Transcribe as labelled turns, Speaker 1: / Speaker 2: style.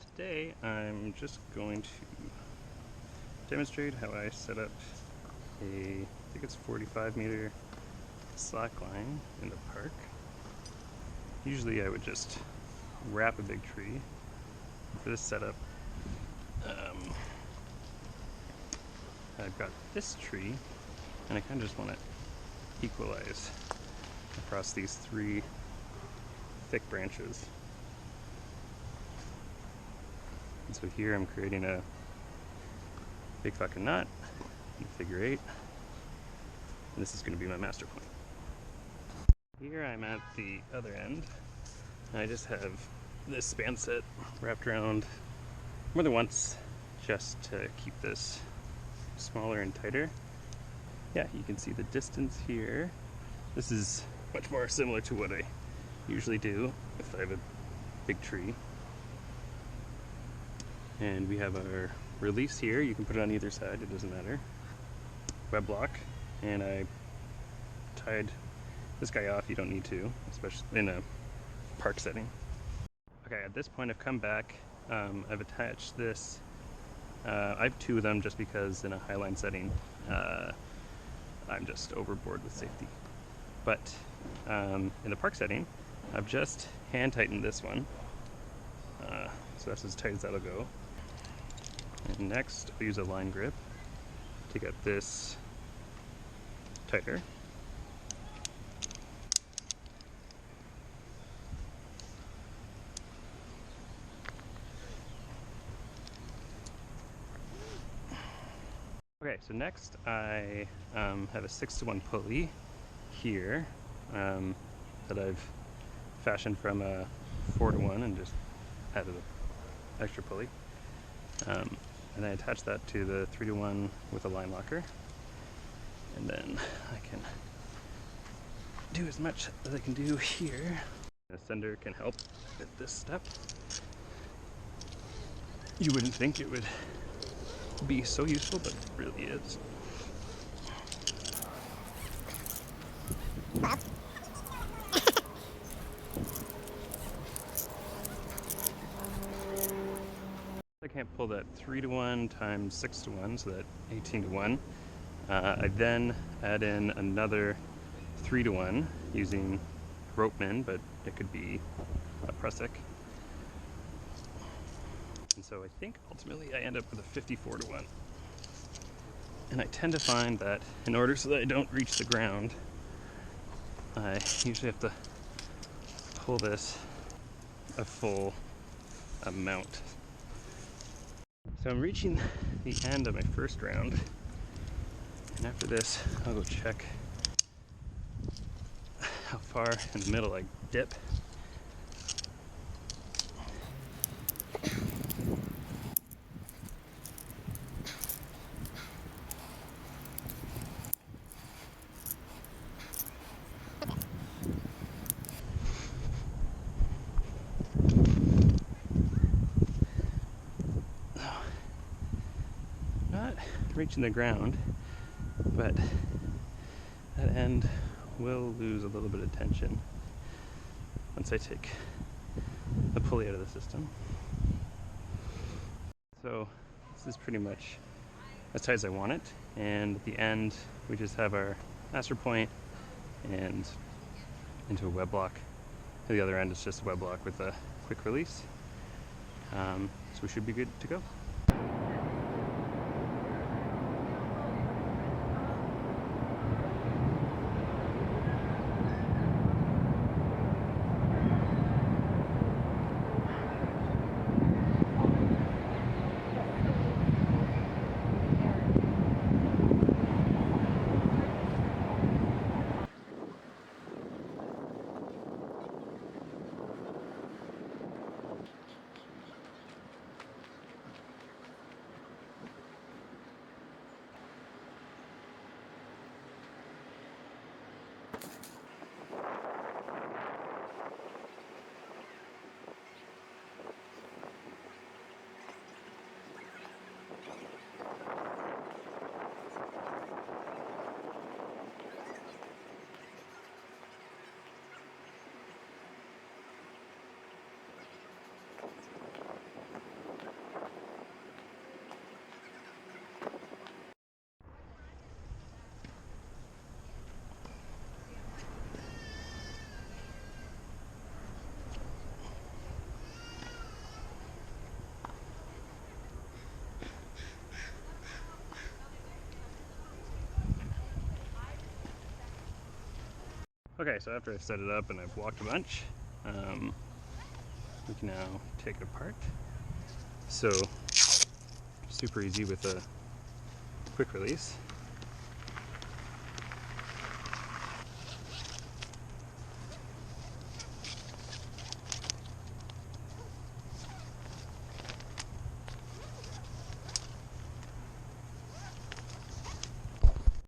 Speaker 1: Today I'm just going to demonstrate how I set up I think it's 45-meter slackline in the park. Usually I would just wrap a big tree. For this setup, I've got this tree, and I kind of just want to equalize across these three thick branches. And so here I'm creating a big fucking knot in figure 8, and this is going to be my master point. Here I'm at the other end, and I just have this span set wrapped around more than once just to keep this smaller and tighter. Yeah, you can see the distance here. This is much more similar to what I usually do if I have a big tree. And we have our release here. You can put it on either side, it doesn't matter. Web block, and I tied this guy off. You don't need to, especially in a park setting. Okay, at this point I've come back. I've attached this. I have two of them just because in a highline setting I'm just overboard with safety. But in the park setting, I've just hand tightened this one. So that's as tight as that'll go. And next I'll use a line grip to get this tighter. Okay, so next I have a 6-to-1 pulley here that I've fashioned from a 4-to-1 and just added an extra pulley. And I attach that to the 3-to-1 with a line locker. And then I can do as much as I can do here. The sender can help at this step. You wouldn't think it would be so useful, but it really is. I can't pull that 3-to-1 times 6-to-1, so that 18-to-1. I then add in another 3-to-1 using ropeman, but it could be a prusik. And so I think ultimately I end up with a 54-to-1. And I tend to find that in order so that I don't reach the ground, I usually have to pull this a full amount. So I'm reaching the end of my first round, and after this I'll go check how far in the middle I dip. Not reaching the ground, but that end will lose a little bit of tension once I take the pulley out of the system. So this is pretty much as tight as I want it, and at the end we just have our master point and into a web block. At the other end it's just a web block with a quick release. So we should be good to go. Okay, so after I've set it up and I've walked a bunch, we can now take it apart. So super easy with a quick release.